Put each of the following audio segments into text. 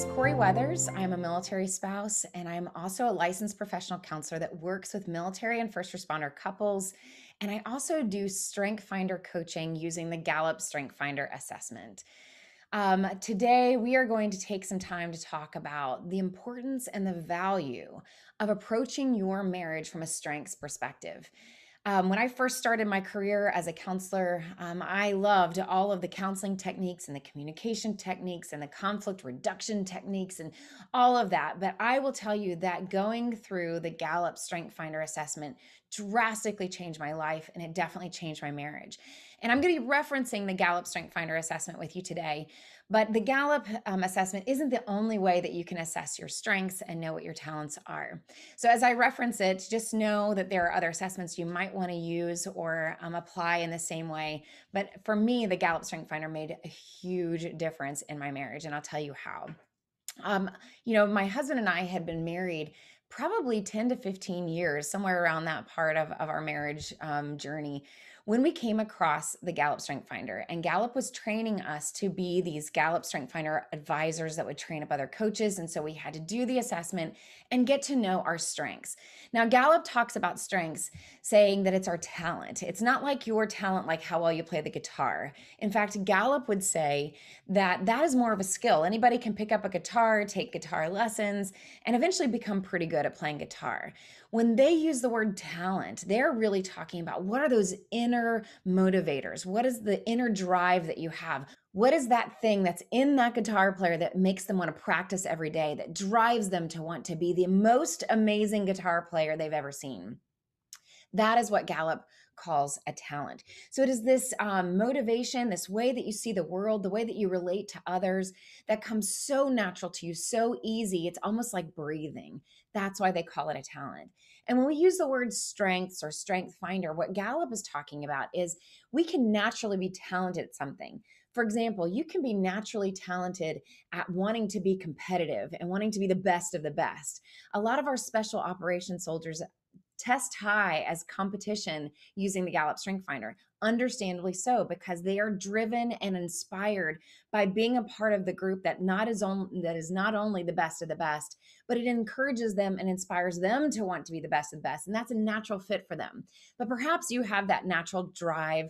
is Corey Weathers. I'm a military spouse, and I'm also a licensed professional counselor that works with military and first responder couples. And I also do Strength Finder coaching using the Gallup Strength Finder assessment. Today, we are going to take some time to talk about the importance and the value of approaching your marriage from a strengths perspective. When I first started my career as a counselor, I loved all of the counseling techniques and the communication techniques and the conflict reduction techniques and all of that. But I will tell you that going through the Gallup Strength Finder assessment drastically changed my life, and it definitely changed my marriage. And I'm going to be referencing the Gallup Strength Finder assessment with you today. But the Gallup assessment isn't the only way that you can assess your strengths and know what your talents are. So as I reference it, just know that there are other assessments you might want to use or apply in the same way. But for me, the Gallup Strength Finder made a huge difference in my marriage, and I'll tell you how. Um, my husband and I had been married probably 10 to 15 years, somewhere around that part of our marriage journey, when we came across the Gallup Strength Finder. And Gallup was training us to be these Gallup Strength Finder advisors that would train up other coaches. And so we had to do the assessment and get to know our strengths. Now, Gallup talks about strengths, saying that it's our talent. It's not like your talent, like how well you play the guitar. In fact, Gallup would say that that is more of a skill. Anybody can pick up a guitar, take guitar lessons, and eventually become pretty good at playing guitar. When they use the word talent, they're really talking about what are those inner motivators? What is the inner drive that you have? What is that thing that's in that guitar player that makes them want to practice every day, that drives them to want to be the most amazing guitar player they've ever seen? That is what Gallup calls a talent. So it is this motivation, this way that you see the world, the way that you relate to others that comes so natural to you, so easy. It's almost like breathing. That's why they call it a talent. And when we use the word strengths or strength finder, what Gallup is talking about is we can naturally be talented at something. For example, you can be naturally talented at wanting to be competitive and wanting to be the best of the best. A lot of our special operations soldiers test high as competition using the Gallup Strength Finder. Understandably so, because they are driven and inspired by being a part of the group that is not only the best of the best, but it encourages them and inspires them to want to be the best of the best. And that's a natural fit for them. But perhaps you have that natural drive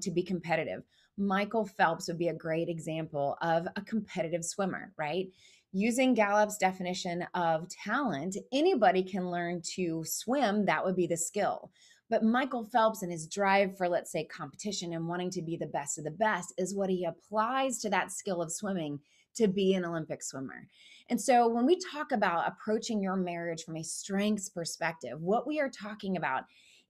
to be competitive. Michael Phelps would be a great example of a competitive swimmer, right? Using Gallup's definition of talent, anybody can learn to swim. That would be the skill. But Michael Phelps and his drive for, let's say, competition and wanting to be the best of the best is what he applies to that skill of swimming to be an Olympic swimmer. And so when we talk about approaching your marriage from a strengths perspective, what we are talking about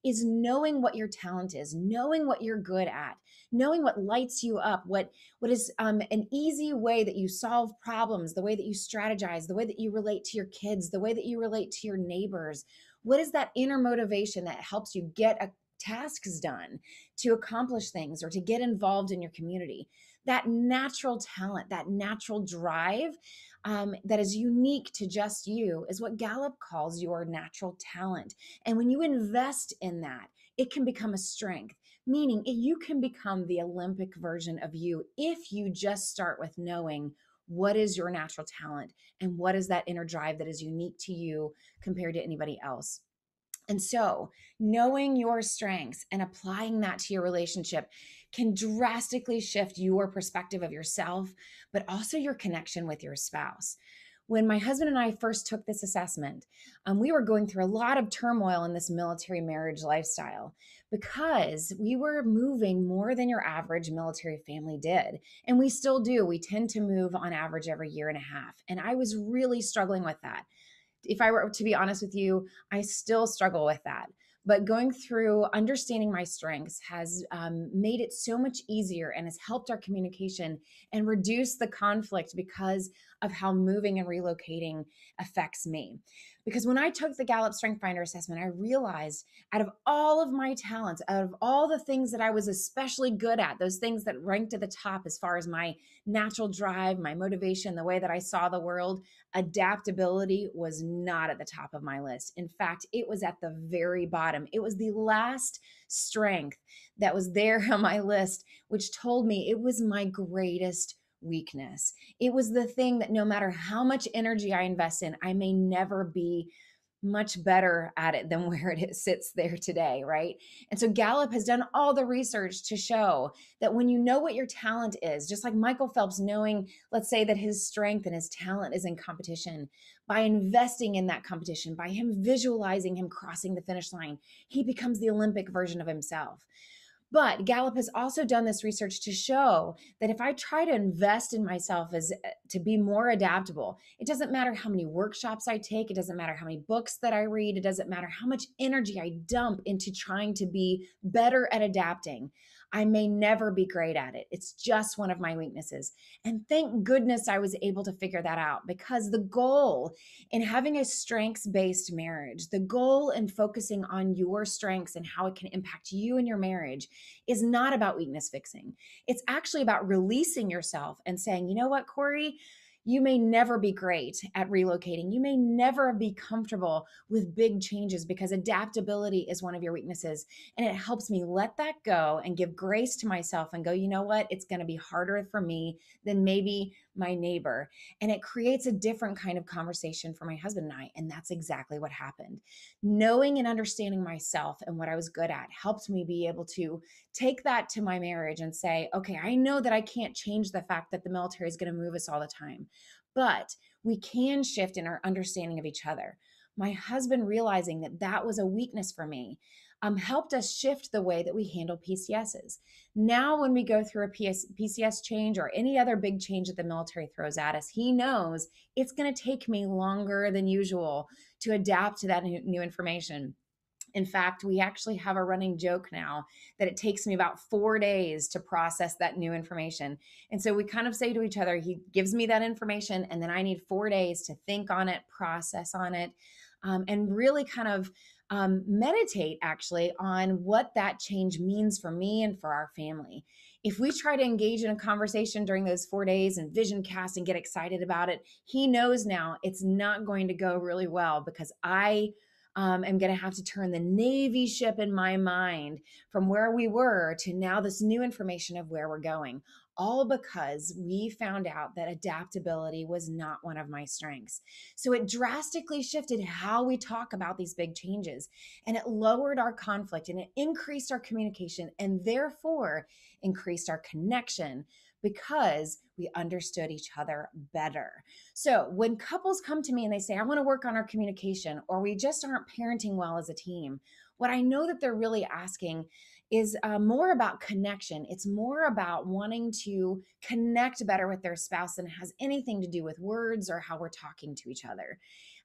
is knowing what your talent is, knowing what you're good at, knowing what lights you up, what is an easy way that you solve problems, the way that you strategize, the way that you relate to your kids, the way that you relate to your neighbors. What is that inner motivation that helps you get tasks done, to accomplish things, or to get involved in your community? That natural talent, that natural drive that is unique to just you is what Gallup calls your natural talent. And when you invest in that, it can become a strength, meaning you can become the Olympic version of you if you just start with knowing what is your natural talent and what is that inner drive that is unique to you compared to anybody else. And so, knowing your strengths and applying that to your relationship can drastically shift your perspective of yourself, but also your connection with your spouse. When my husband and I first took this assessment, we were going through a lot of turmoil in this military marriage lifestyle because we were moving more than your average military family did. And we still do. We tend to move on average every year and a half. And I was really struggling with that. If I were to be honest with you, I still struggle with that. But going through understanding my strengths has made it so much easier and has helped our communication and reduce the conflict because of how moving and relocating affects me. Because when I took the Gallup Strength Finder assessment, I realized out of all of my talents, out of all the things that I was especially good at, those things that ranked at the top as far as my natural drive, my motivation, the way that I saw the world, adaptability was not at the top of my list. In fact, it was at the very bottom. It was the last strength that was there on my list, which told me it was my greatest weakness. It was the thing that no matter how much energy I invest in, I may never be much better at it than where it sits there today, right? And so Gallup has done all the research to show that when you know what your talent is, just like Michael Phelps knowing, let's say that his strength and his talent is in competition, by investing in that competition, by him visualizing him crossing the finish line, he becomes the Olympic version of himself. But Gallup has also done this research to show that if I try to invest in myself as to be more adaptable, it doesn't matter how many workshops I take, it doesn't matter how many books that I read, it doesn't matter how much energy I dump into trying to be better at adapting. I may never be great at it. It's just one of my weaknesses. And thank goodness I was able to figure that out, because the goal in having a strengths based marriage, the goal in focusing on your strengths and how it can impact you and your marriage is not about weakness fixing. It's actually about releasing yourself and saying, you know what, Corey, you may never be great at relocating. You may never be comfortable with big changes because adaptability is one of your weaknesses. And it helps me let that go and give grace to myself and go, you know what? It's going to be harder for me than maybe my neighbor. And it creates a different kind of conversation for my husband and I. And that's exactly what happened. Knowing and understanding myself and what I was good at helped me be able to take that to my marriage and say, okay, I know that I can't change the fact that the military is going to move us all the time, but we can shift in our understanding of each other. My husband realizing that that was a weakness for me helped us shift the way that we handle PCSs. Now, when we go through a PCS change or any other big change that the military throws at us, he knows it's going to take me longer than usual to adapt to that new information. In fact, we actually have a running joke now that it takes me about 4 days to process that new information. And so we kind of say to each other, he gives me that information, and then I need 4 days to think on it, process on it, and really kind of meditate actually on what that change means for me and for our family. If we try to engage in a conversation during those 4 days and vision cast and get excited about it, he knows now it's not going to go really well, because I am going to have to turn the Navy ship in my mind from where we were to now this new information of where we're going, all because we found out that adaptability was not one of my strengths. So it drastically shifted how we talk about these big changes, and it lowered our conflict, and it increased our communication, and therefore increased our connection, because we understood each other better. So when couples come to me and they say, I want to work on our communication, or we just aren't parenting well as a team, what I know that they're really asking is more about connection. It's more about wanting to connect better with their spouse than it has anything to do with words or how we're talking to each other.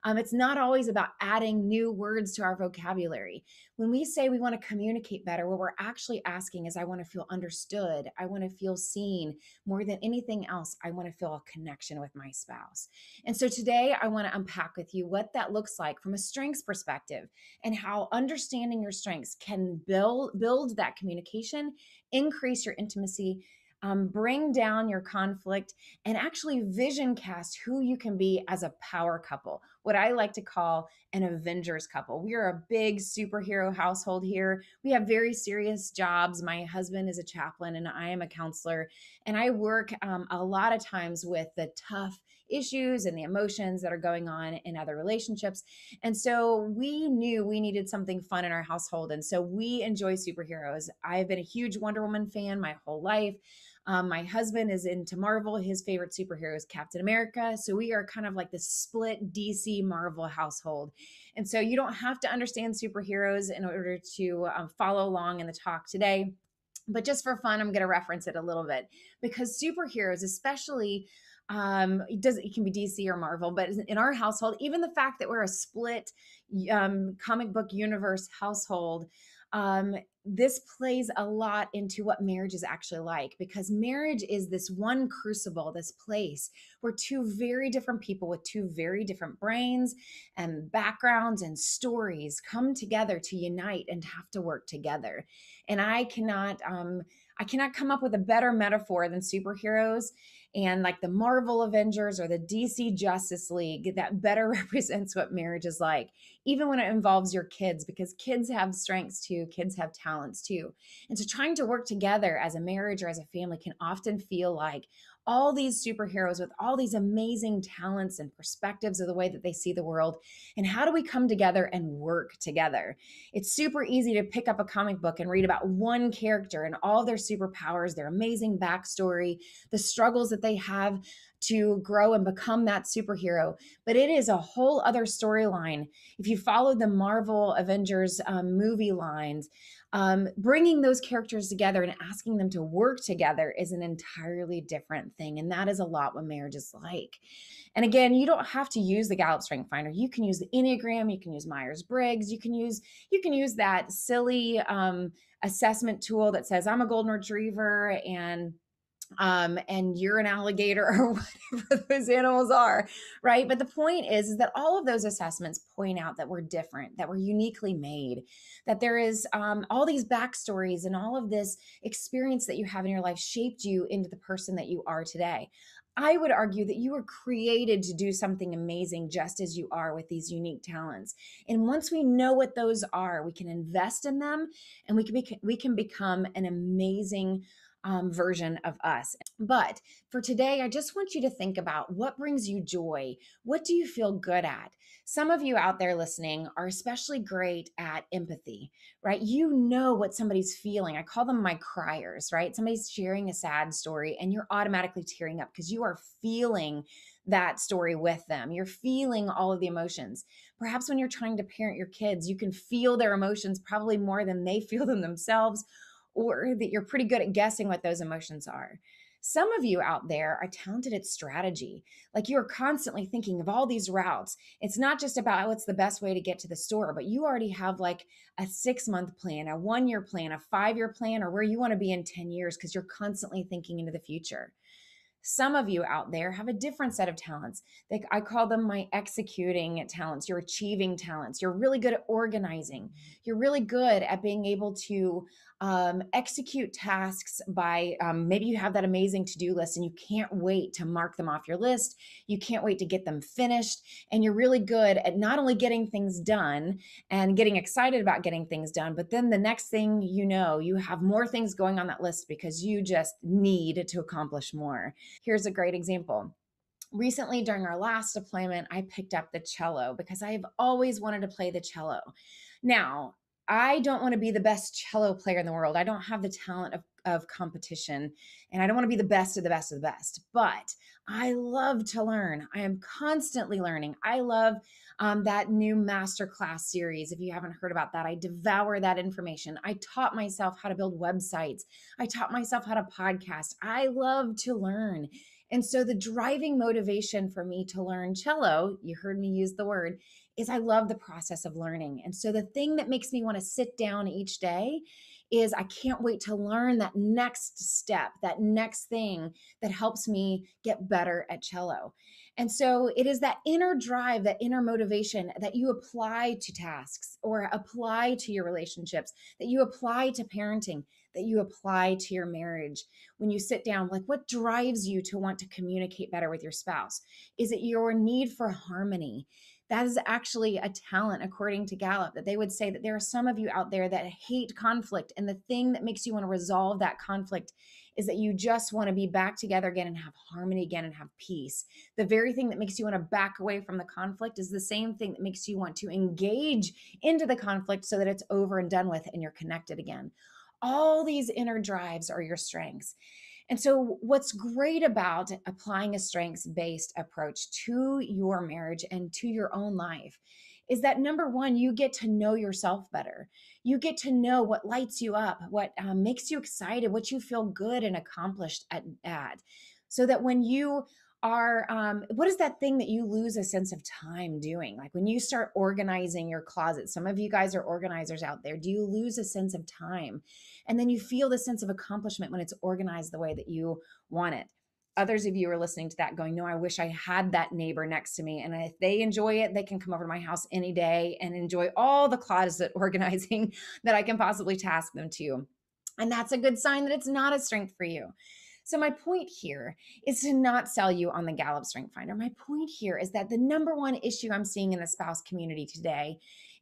It's not always about adding new words to our vocabulary. When we say we want to communicate better, what we're actually asking is, I want to feel understood. I want to feel seen. More than anything else, I want to feel a connection with my spouse. And so today I want to unpack with you what that looks like from a strengths perspective, and how understanding your strengths can build that communication, increase your intimacy, bring down your conflict, and actually vision cast who you can be as a power couple, what I like to call an Avengers couple. We are a big superhero household here. We have very serious jobs. My husband is a chaplain and I am a counselor, and I work a lot of times with the tough issues and the emotions that are going on in other relationships. And so we knew we needed something fun in our household. And so we enjoy superheroes. I've been a huge Wonder Woman fan my whole life. My husband is into Marvel. His favorite superhero is Captain America. So we are kind of like the split DC Marvel household. And so you don't have to understand superheroes in order to follow along in the talk today. But just for fun, I'm going to reference it a little bit, because superheroes, especially, it can be DC or Marvel, but in our household, even the fact that we're a split comic book universe household, this plays a lot into what marriage is actually like, because marriage is this one crucible, this place where two very different people with two very different brains and backgrounds and stories come together to unite and have to work together. And I cannot come up with a better metaphor than superheroes and like the Marvel Avengers or the DC Justice League that better represents what marriage is like, even when it involves your kids, because kids have strengths too, kids have talents too. And so trying to work together as a marriage or as a family can often feel like, all these superheroes with all these amazing talents and perspectives of the way that they see the world. And how do we come together and work together? It's super easy to pick up a comic book and read about one character and all their superpowers, their amazing backstory, the struggles that they have to grow and become that superhero. But it is a whole other storyline. If you follow the Marvel Avengers movie lines, bringing those characters together and asking them to work together is an entirely different thing. And that is a lot what marriage is like. And again, you don't have to use the Gallup Strength Finder. You can use the Enneagram, you can use Myers-Briggs, you can use that silly assessment tool that says I'm a golden retriever and you're an alligator or whatever those animals are, right? But the point is that all of those assessments point out that we're different, that we're uniquely made, that there is all these backstories and all of this experience that you have in your life shaped you into the person that you are today. I would argue that you were created to do something amazing just as you are with these unique talents. And once we know what those are, we can invest in them and we can become an amazing version of us. But for today, I just want you to think about what brings you joy. What do you feel good at? Some of you out there listening are especially great at empathy, right? You know what somebody's feeling. I call them my criers, right? Somebody's sharing a sad story and you're automatically tearing up because you are feeling that story with them. You're feeling all of the emotions. Perhaps when you're trying to parent your kids, you can feel their emotions probably more than they feel them themselves, or that you're pretty good at guessing what those emotions are. Some of you out there are talented at strategy. Like you're constantly thinking of all these routes. It's not just about what's the best way to get to the store, but you already have like a 6-month plan, a 1-year plan, a 5-year plan, or where you want to be in 10 years because you're constantly thinking into the future. Some of you out there have a different set of talents. Like I call them my executing talents, your achieving talents. You're really good at organizing. You're really good at being able to execute tasks by maybe you have that amazing to-do list and you can't wait to mark them off your list. You can't wait to get them finished. And you're really good at not only getting things done and getting excited about getting things done, but then the next thing you know, you have more things going on that list because you just need to accomplish more. Here's a great example. Recently, during our last deployment, I picked up the cello because I've always wanted to play the cello. Now, I don't want to be the best cello player in the world. I don't have the talent of competition, and I don't want to be the best of the best of the best, but I love to learn. I am constantly learning. I love that new masterclass series. If you haven't heard about that, I devour that information. I taught myself how to build websites. I taught myself how to podcast. I love to learn. And so the driving motivation for me to learn cello, you heard me use the word, is I love the process of learning. And so the thing that makes me want to sit down each day is I can't wait to learn that next step, that next thing that helps me get better at cello. And so it is that inner drive, that inner motivation that you apply to tasks or apply to your relationships, that you apply to parenting, that you apply to your marriage. When you sit down, like what drives you to want to communicate better with your spouse? Is it your need for harmony? That is actually a talent, according to Gallup, that they would say that there are some of you out there that hate conflict. And the thing that makes you want to resolve that conflict is that you just want to be back together again and have harmony again and have peace. The very thing that makes you want to back away from the conflict is the same thing that makes you want to engage into the conflict so that it's over and done with and you're connected again. All these inner drives are your strengths. And so, what's great about applying a strengths based approach to your marriage and to your own life is that number one, you get to know yourself better. You get to know what lights you up, what makes you excited, what you feel good and accomplished at. So that when you are, what is that thing that you lose a sense of time doing? Like when you start organizing your closet, some of you guys are organizers out there. Do you lose a sense of time? And then you feel the sense of accomplishment when it's organized the way that you want it. Others of you are listening to that going, no, I wish I had that neighbor next to me. And if they enjoy it, they can come over to my house any day and enjoy all the closet organizing that I can possibly task them to. And that's a good sign that it's not a strength for you. So my point here is to not sell you on the Gallup Strength Finder. My point here is that the number one issue I'm seeing in the spouse community today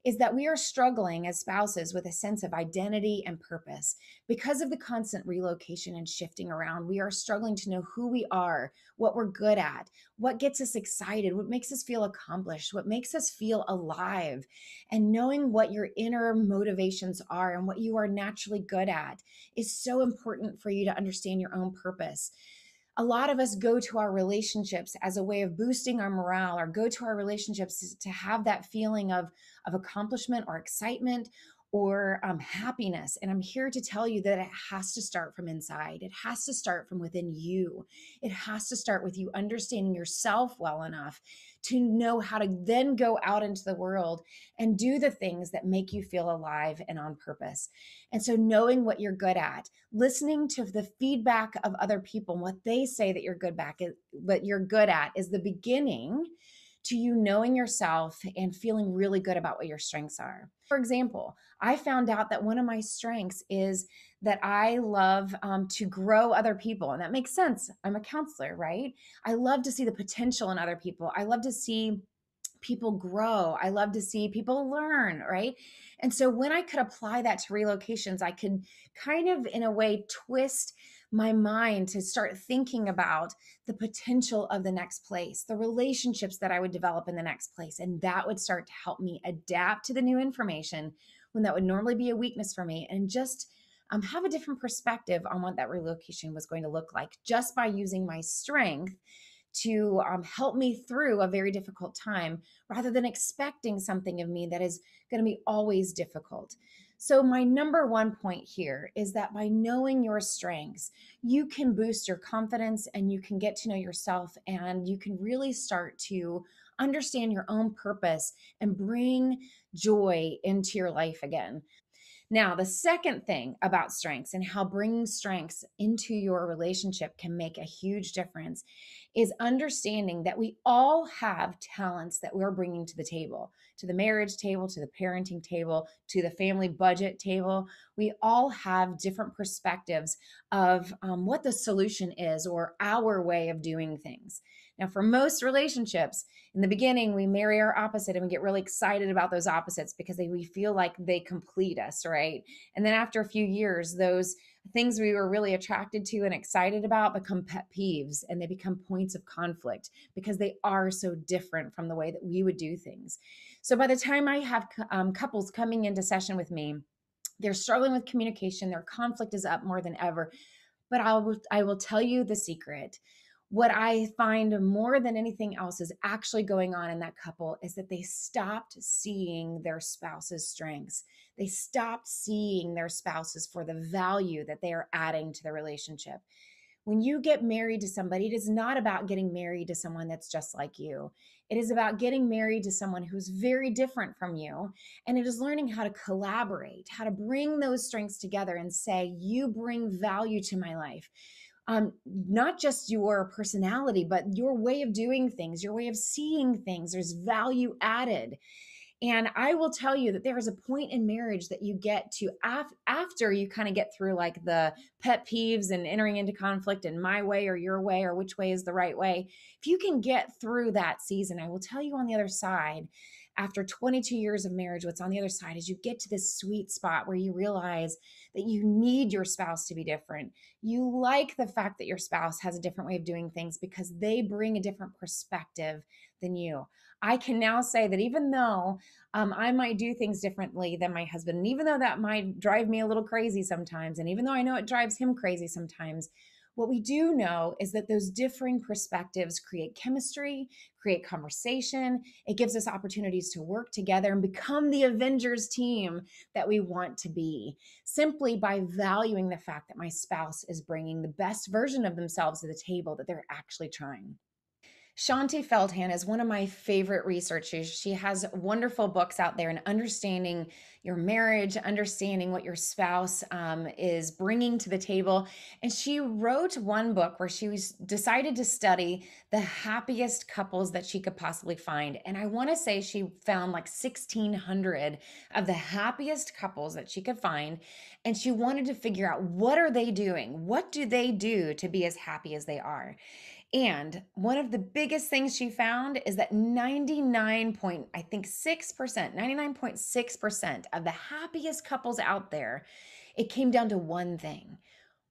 is that we are struggling as spouses with a sense of identity and purpose. Because of the constant relocation and shifting around, we are struggling to know who we are, what we're good at, what gets us excited, what makes us feel accomplished, what makes us feel alive. And knowing what your inner motivations are and what you are naturally good at is so important for you to understand your own purpose. A lot of us go to our relationships as a way of boosting our morale, or go to our relationships to have that feeling of accomplishment or excitement or happiness. And I'm here to tell you that it has to start from inside. It has to start from within you. It has to start with you understanding yourself well enough to know how to then go out into the world and do the things that make you feel alive and on purpose. And so knowing what you're good at, listening to the feedback of other people and what they say that you're good back at, what you're good at, is the beginning to you knowing yourself and feeling really good about what your strengths are. For example, I found out that one of my strengths is that I love to grow other people. And that makes sense. I'm a counselor, right? I love to see the potential in other people. I love to see people grow. I love to see people learn, right? And so when I could apply that to relocations, I could kind of, in a way, twist my mind to start thinking about the potential of the next place, the relationships that I would develop in the next place. And that would start to help me adapt to the new information when that would normally be a weakness for me, and just have a different perspective on what that relocation was going to look like just by using my strength to help me through a very difficult time, rather than expecting something of me that is going to be always difficult. So, my number one point here is that by knowing your strengths, you can boost your confidence and you can get to know yourself, and you can really start to understand your own purpose and bring joy into your life again. Now, the second thing about strengths and how bringing strengths into your relationship can make a huge difference is understanding that we all have talents that we're bringing to the table, to the marriage table, to the parenting table, to the family budget table. We all have different perspectives of what the solution is, or our way of doing things. Now, for most relationships, in the beginning, we marry our opposite and we get really excited about those opposites because we feel like they complete us, right? And then after a few years, those things we were really attracted to and excited about become pet peeves, and they become points of conflict because they are so different from the way that we would do things. So by the time I have couples coming into session with me, they're struggling with communication, their conflict is up more than ever. But I will tell you the secret. What I find more than anything else is actually going on in that couple is that they stopped seeing their spouse's strengths. They stopped seeing their spouses for the value that they are adding to the relationship. When you get married to somebody, it is not about getting married to someone that's just like you. It is about getting married to someone who's very different from you. And it is learning how to collaborate, how to bring those strengths together and say, you bring value to my life. Not just your personality, but your way of doing things, your way of seeing things. There's value added. And I will tell you that there is a point in marriage that you get to after you kind of get through like the pet peeves and entering into conflict and my way or your way or which way is the right way. If you can get through that season, I will tell you on the other side, after 22 years of marriage, what's on the other side is you get to this sweet spot where you realize that you need your spouse to be different. You like the fact that your spouse has a different way of doing things because they bring a different perspective than you. I can now say that even though I might do things differently than my husband, and even though that might drive me a little crazy sometimes, and even though I know it drives him crazy sometimes, what we do know is that those differing perspectives create chemistry, create conversation. It gives us opportunities to work together and become the Avengers team that we want to be, simply by valuing the fact that my spouse is bringing the best version of themselves to the table, that they're actually trying. Shanti Feldhahn is one of my favorite researchers. She has wonderful books out there in understanding your marriage, understanding what your spouse is bringing to the table. And she wrote one book where she decided to study the happiest couples that she could possibly find. And I want to say she found like 1,600 of the happiest couples that she could find. And she wanted to figure out, what are they doing? What do they do to be as happy as they are? And one of the biggest things she found is that 99.6% of the happiest couples out there, it came down to one thing.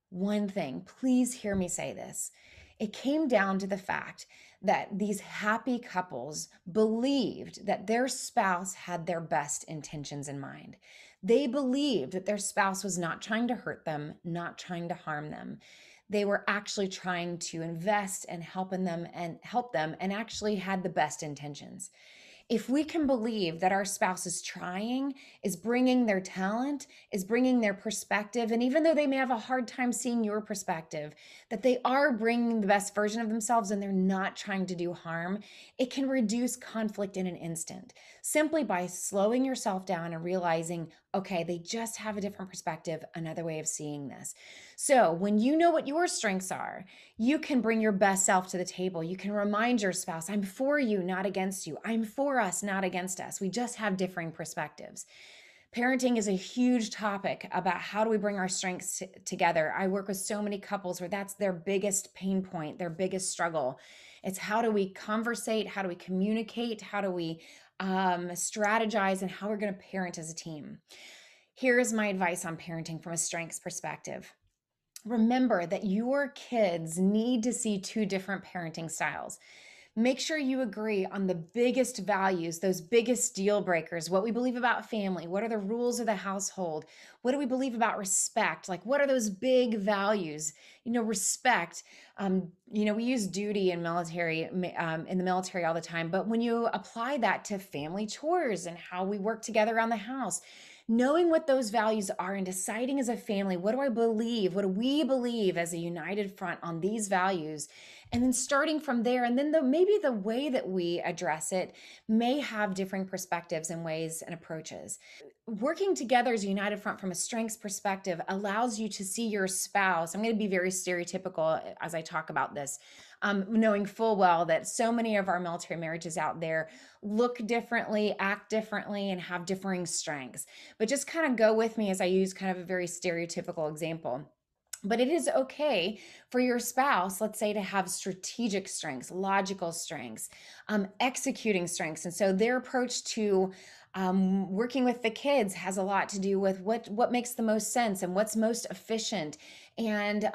One thing. Please hear me say this. It came down to the fact that these happy couples believed that their spouse had their best intentions in mind. They believed that their spouse was not trying to hurt them, not trying to harm them. They were actually trying to invest and help them and actually had the best intentions. If we can believe that our spouse is trying, is bringing their talent, is bringing their perspective, and even though they may have a hard time seeing your perspective, that they are bringing the best version of themselves and they're not trying to do harm, it can reduce conflict in an instant simply by slowing yourself down and realizing, okay, they just have a different perspective, another way of seeing this. So when you know what your strengths are, you can bring your best self to the table. You can remind your spouse, I'm for you, not against you. I'm for us, not against us. We just have differing perspectives. Parenting is a huge topic about how do we bring our strengths together. I work with so many couples where that's their biggest pain point, their biggest struggle. It's how do we conversate, how do we communicate, how do we strategize, and how we're going to parent as a team. Here is my advice on parenting from a strengths perspective. Remember that your kids need to see two different parenting styles. Make sure you agree on the biggest values, those biggest deal breakers, what we believe about family, what are the rules of the household, what do we believe about respect, like what are those big values, respect. We use duty in the military all the time, but when you apply that to family chores and how we work together around the house, knowing what those values are and deciding as a family, what do I believe? What do we believe as a united front on these values? And then starting from there, and then maybe the way that we address it may have differing perspectives and ways and approaches. Working together as a united front from a strengths perspective allows you to see your spouse. I'm going to be very stereotypical as I talk about this, knowing full well that so many of our military marriages out there look differently, act differently, and have differing strengths. But just kind of go with me as I use kind of a very stereotypical example. But it is okay for your spouse, let's say, to have strategic strengths, logical strengths, executing strengths. And so their approach to working with the kids has a lot to do with what makes the most sense and what's most efficient, and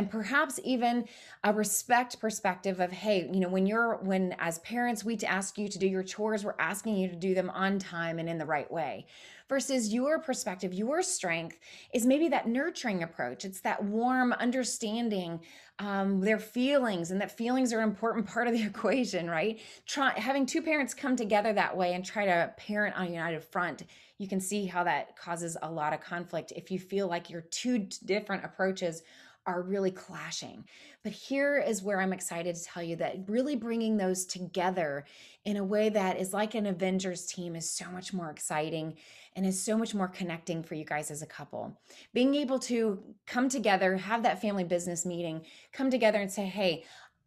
perhaps even a respect perspective of, hey, when as parents we ask you to do your chores, we're asking you to do them on time and in the right way. Versus your perspective, your strength is maybe that nurturing approach. It's that warm understanding their feelings, and that feelings are an important part of the equation, right? Having two parents come together that way and try to parent on a united front, you can see how that causes a lot of conflict if you feel like your two different approaches are really clashing. But here is where I'm excited to tell you that really bringing those together in a way that is like an Avengers team is so much more exciting and is so much more connecting for you guys as a couple. Being able to come together, have that family business meeting, come together and say, hey,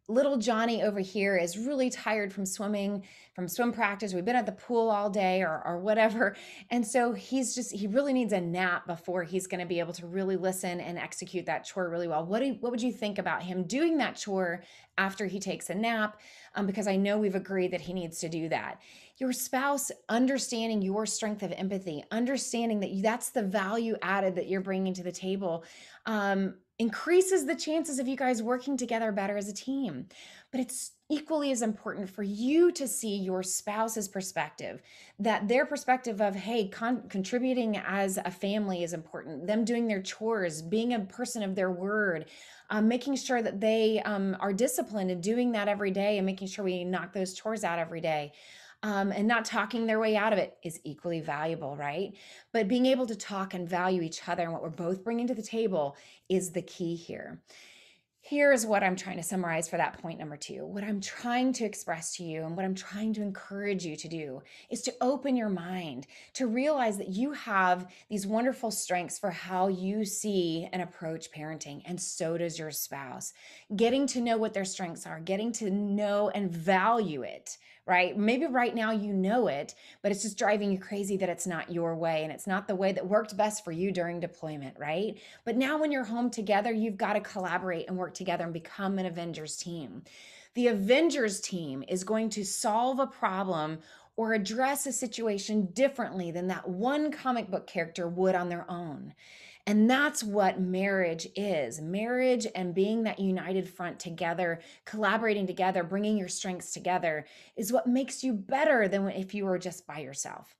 little Johnny over here is really tired from swimming, from swim practice. We've been at the pool all day or whatever. And so he really needs a nap before he's going to be able to really listen and execute that chore really well. What would you think about him doing that chore after he takes a nap? Because I know we've agreed that he needs to do that. Your spouse understanding your strength of empathy, understanding that that's the value added that you're bringing to the table, increases the chances of you guys working together better as a team. But it's equally as important for you to see your spouse's perspective, that their perspective of, hey, contributing as a family is important, them doing their chores, being a person of their word, making sure that they are disciplined and doing that every day, and making sure we knock those chores out every day. And not talking their way out of it is equally valuable, right? But being able to talk and value each other and what we're both bringing to the table is the key here. Here's what I'm trying to summarize for that point number 2. What I'm trying to express to you and what I'm trying to encourage you to do is to open your mind, to realize that you have these wonderful strengths for how you see and approach parenting, and so does your spouse. Getting to know what their strengths are, getting to know and value it, right? Maybe right now you know it, but it's just driving you crazy that it's not your way and it's not the way that worked best for you during deployment, right? But now when you're home together, you've got to collaborate and work together and become an Avengers team. The Avengers team is going to solve a problem or address a situation differently than that one comic book character would on their own. And that's what marriage is. Marriage and being that united front together, collaborating together, bringing your strengths together is what makes you better than if you were just by yourself.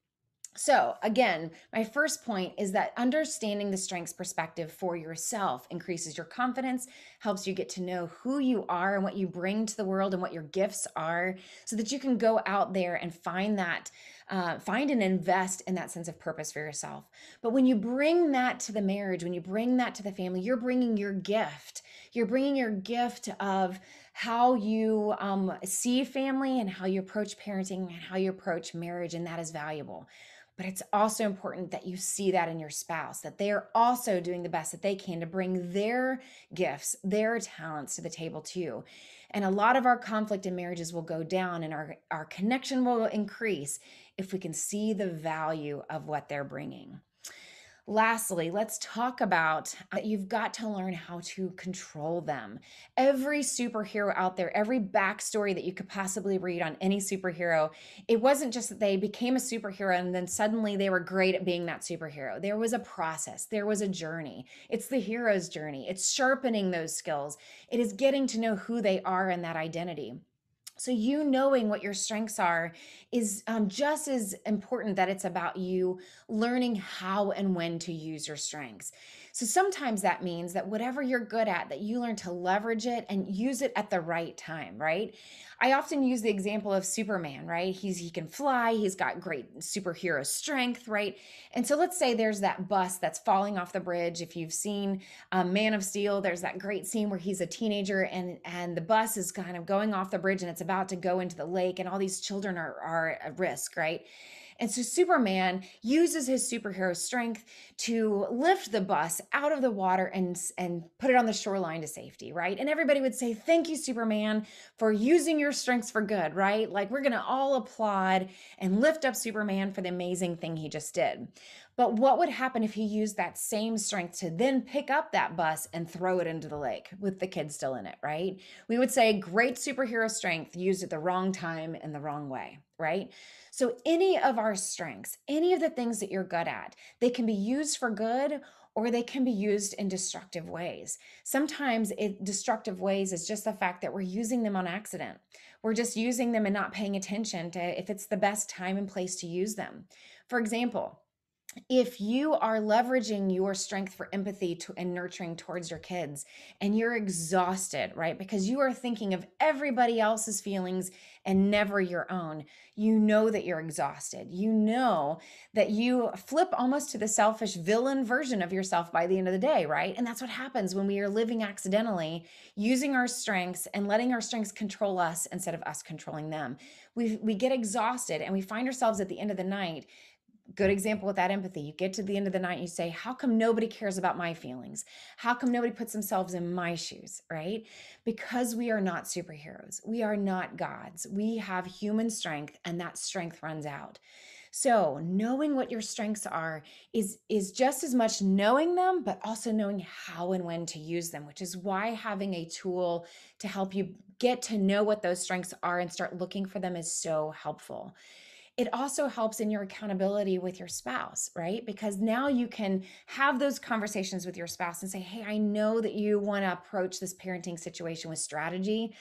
So, again, my first point is that understanding the strengths perspective for yourself increases your confidence, helps you get to know who you are and what you bring to the world and what your gifts are, so that you can go out there and find that, find and invest in that sense of purpose for yourself. But when you bring that to the marriage, when you bring that to the family, you're bringing your gift. You're bringing your gift of how you see family and how you approach parenting and how you approach marriage, and that is valuable. But it's also important that you see that in your spouse, that they are also doing the best that they can to bring their gifts, their talents to the table too. And a lot of our conflict in marriages will go down and our connection will increase if we can see the value of what they're bringing. Lastly, let's talk about that you've got to learn how to control them. Every superhero out there, every backstory that you could possibly read on any superhero, it wasn't just that they became a superhero and then suddenly they were great at being that superhero. There was a process, there was a journey. It's the hero's journey. It's sharpening those skills. It is getting to know who they are and that identity. So you knowing what your strengths are is just as important that it's about you learning how and when to use your strengths. So sometimes that means that whatever you're good at, that you learn to leverage it and use it at the right time, right? I often use the example of Superman, right? He can fly, he's got great superhero strength, right? And so let's say there's that bus that's falling off the bridge. If you've seen Man of Steel, there's that great scene where he's a teenager and the bus is kind of going off the bridge and it's about to go into the lake, and all these children are at risk, right? And so Superman uses his superhero strength to lift the bus out of the water and put it on the shoreline to safety, right? And everybody would say, "Thank you, Superman, for using your strengths for good," right? Like we're going to all applaud and lift up Superman for the amazing thing he just did. But what would happen if he used that same strength to then pick up that bus and throw it into the lake with the kids still in it, right? We would say great superhero strength used at the wrong time and the wrong way, right? So any of our strengths, any of the things that you're good at, they can be used for good or they can be used in destructive ways. Sometimes destructive ways is just the fact that we're using them on accident. We're just using them and not paying attention to if it's the best time and place to use them. For example, if you are leveraging your strength for empathy and nurturing towards your kids and you're exhausted, right? Because you are thinking of everybody else's feelings and never your own, you know that you're exhausted. You know that you flip almost to the selfish villain version of yourself by the end of the day, right? And that's what happens when we are living accidentally, using our strengths and letting our strengths control us instead of us controlling them. We get exhausted and we find ourselves at the end of the night. Good example with that empathy. You get to the end of the night and you say, how come nobody cares about my feelings? How come nobody puts themselves in my shoes, right? Because we are not superheroes. We are not gods. We have human strength and that strength runs out. So knowing what your strengths are is just as much knowing them, but also knowing how and when to use them, which is why having a tool to help you get to know what those strengths are and start looking for them is so helpful. It also helps in your accountability with your spouse, right? Because now you can have those conversations with your spouse and say, hey, I know that you want to approach this parenting situation with strategy,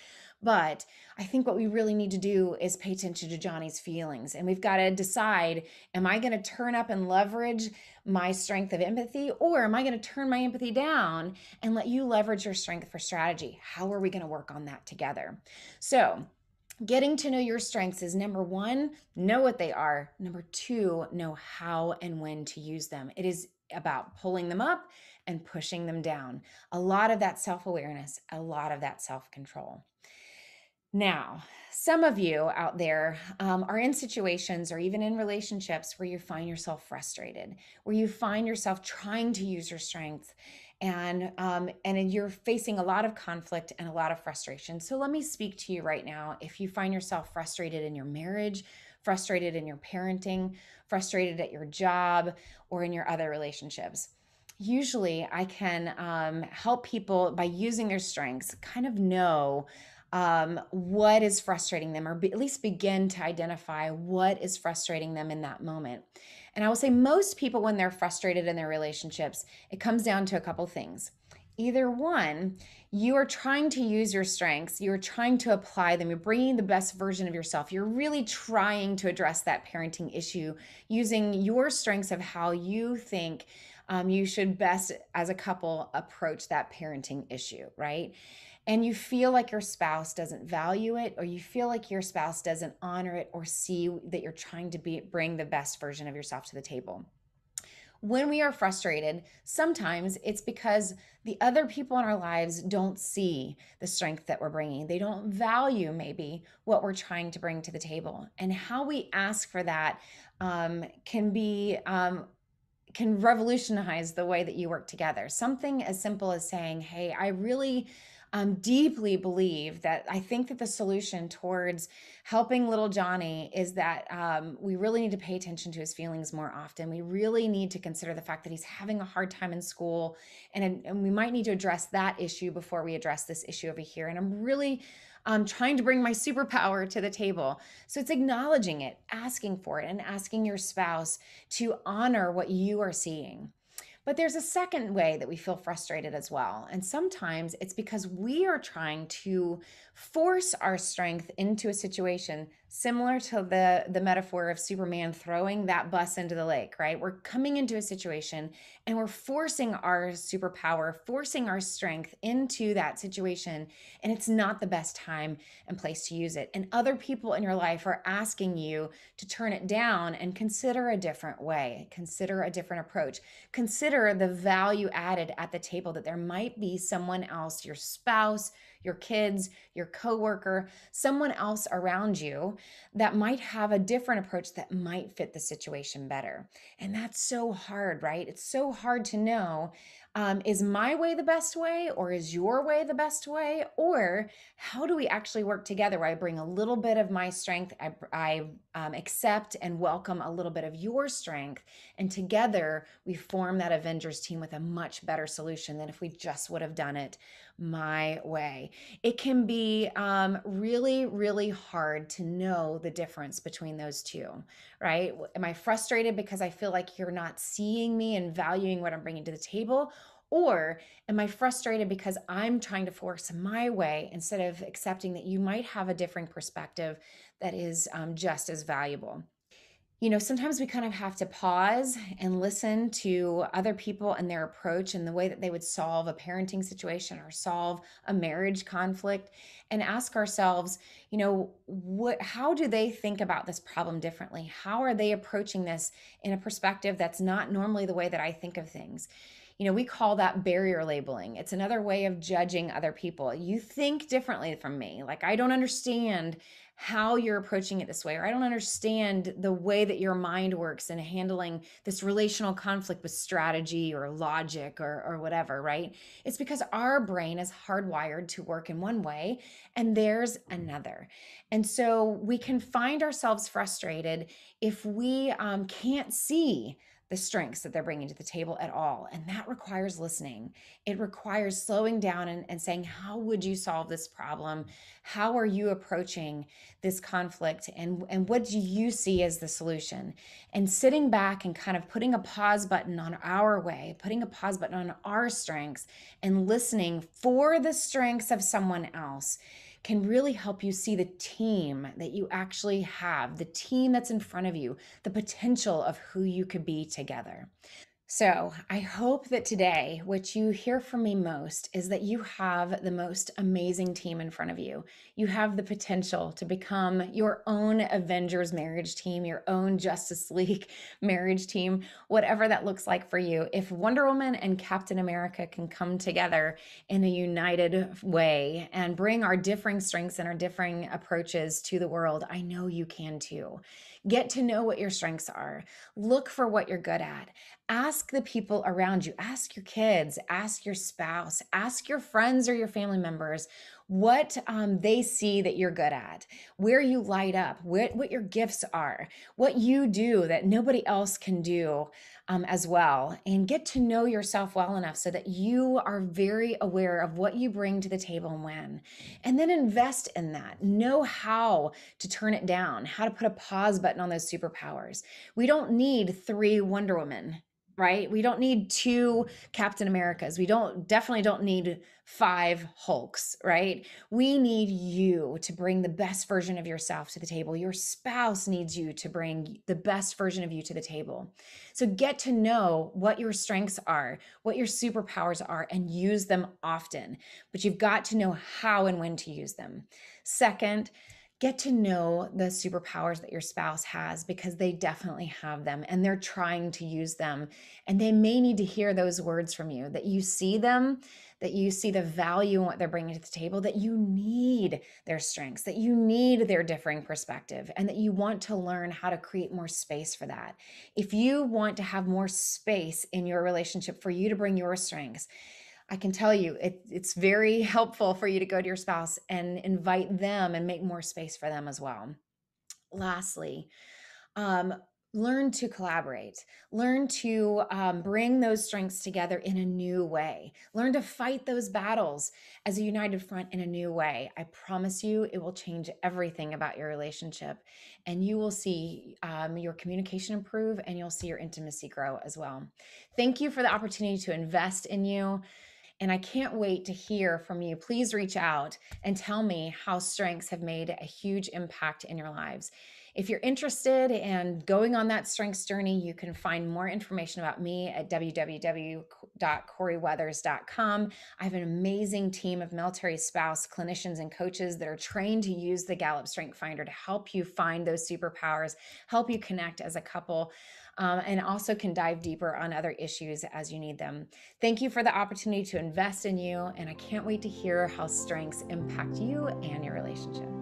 but I think what we really need to do is pay attention to Johnny's feelings. And we've got to decide, am I going to turn up and leverage my strength of empathy, or am I going to turn my empathy down and let you leverage your strength for strategy? How are we going to work on that together? So, getting to know your strengths is number one, know what they are. Number two, know how and when to use them. It is about pulling them up and pushing them down. A lot of that self-awareness, a lot of that self-control. Now, some of you out there are in situations or even in relationships where you find yourself frustrated, where you find yourself trying to use your strength and you're facing a lot of conflict and a lot of frustration. So let me speak to you right now. If you find yourself frustrated in your marriage, frustrated in your parenting, frustrated at your job, or in your other relationships, usually I can help people by using their strengths kind of know what is frustrating them, or at least begin to identify what is frustrating them in that moment. And I will say most people, when they're frustrated in their relationships, it comes down to a couple things. Either one, you are trying to use your strengths, you're trying to apply them, you're bringing the best version of yourself, you're really trying to address that parenting issue using your strengths of how you think you should best, as a couple, approach that parenting issue, right? And you feel like your spouse doesn't value it, or you feel like your spouse doesn't honor it or see that you're trying to bring the best version of yourself to the table. When we are frustrated, sometimes it's because the other people in our lives don't see the strength that we're bringing. They don't value maybe what we're trying to bring to the table. And how we ask for that can revolutionize the way that you work together. Something as simple as saying, hey, I really deeply believe that I think that the solution towards helping little Johnny is that we really need to pay attention to his feelings more often. We really need to consider the fact that he's having a hard time in school, and we might need to address that issue before we address this issue over here. And I'm really trying to bring my superpower to the table. So it's acknowledging it, asking for it, and asking your spouse to honor what you are seeing. But there's a second way that we feel frustrated as well. And sometimes it's because we are trying to force our strength into a situation similar to the metaphor of Superman throwing that bus into the lake, right? We're coming into a situation and we're forcing our superpower, forcing our strength into that situation. And it's not the best time and place to use it. And other people in your life are asking you to turn it down and consider a different way, consider a different approach, consider the value added at the table, that there might be someone else, your spouse, your kids, your coworker, someone else around you that might have a different approach that might fit the situation better. And that's so hard, right? It's so hard to know, is my way the best way, or is your way the best way? Or how do we actually work together where I bring a little bit of my strength, I accept and welcome a little bit of your strength, and together we form that Avengers team with a much better solution than if we just would have done it my way. It can be really, really hard to know the difference between those two, right? Am I frustrated because I feel like you're not seeing me and valuing what I'm bringing to the table? Or am I frustrated because I'm trying to force my way instead of accepting that you might have a different perspective that is just as valuable? Sometimes we kind of have to pause and listen to other people and their approach and the way that they would solve a parenting situation or solve a marriage conflict, and ask ourselves, how do they think about this problem differently? How are they approaching this in a perspective that's not normally the way that I think of things? We call that barrier labeling. It's another way of judging other people. You think differently from me. Like, I don't understand how you're approaching it this way, or I don't understand the way that your mind works in handling this relational conflict with strategy or logic or whatever, right? It's because our brain is hardwired to work in one way and there's another. And so we can find ourselves frustrated if we can't see the strengths that they're bringing to the table at all. And that requires listening. It requires slowing down and saying, how would you solve this problem? How are you approaching this conflict? And what do you see as the solution? And sitting back and kind of putting a pause button on our way, putting a pause button on our strengths, and listening for the strengths of someone else can really help you see the team that you actually have, the team that's in front of you, the potential of who you could be together. So I hope that today, what you hear from me most is that you have the most amazing team in front of you. You have the potential to become your own Avengers marriage team, your own Justice League marriage team, whatever that looks like for you. If Wonder Woman and Captain America can come together in a united way and bring our differing strengths and our differing approaches to the world, I know you can too. Get to know what your strengths are. Look for what you're good at. Ask ask the people around you, ask your kids, ask your spouse, ask your friends or your family members what they see that you're good at, where you light up, what your gifts are, what you do that nobody else can do as well, and get to know yourself well enough so that you are very aware of what you bring to the table and when. And then invest in that. Know how to turn it down, how to put a pause button on those superpowers. We don't need 3 Wonder Women, right? We don't need 2 Captain Americas. We definitely don't need 5 Hulks, right? We need you to bring the best version of yourself to the table. Your spouse needs you to bring the best version of you to the table. So get to know what your strengths are, what your superpowers are, and use them often. But you've got to know how and when to use them. Second, get to know the superpowers that your spouse has, because they definitely have them and they're trying to use them. And they may need to hear those words from you, that you see them, that you see the value in what they're bringing to the table, that you need their strengths, that you need their differing perspective, and that you want to learn how to create more space for that. If you want to have more space in your relationship for you to bring your strengths, I can tell you it's very helpful for you to go to your spouse and invite them and make more space for them as well. Lastly, um, learn to collaborate. Learn to bring those strengths together in a new way. Learn to fight those battles as a united front in a new way. I promise you, it will change everything about your relationship, and you will see your communication improve, and you'll see your intimacy grow as well. Thank you for the opportunity to invest in you. And I can't wait to hear from you. Please reach out and tell me how strengths have made a huge impact in your lives. If you're interested in going on that strengths journey, you can find more information about me at www.coreyweathers.com. I have an amazing team of military spouse clinicians and coaches that are trained to use the Gallup Strength Finder to help you find those superpowers, help you connect as a couple, and also can dive deeper on other issues as you need them. Thank you for the opportunity to invest in you, and I can't wait to hear how strengths impact you and your relationship.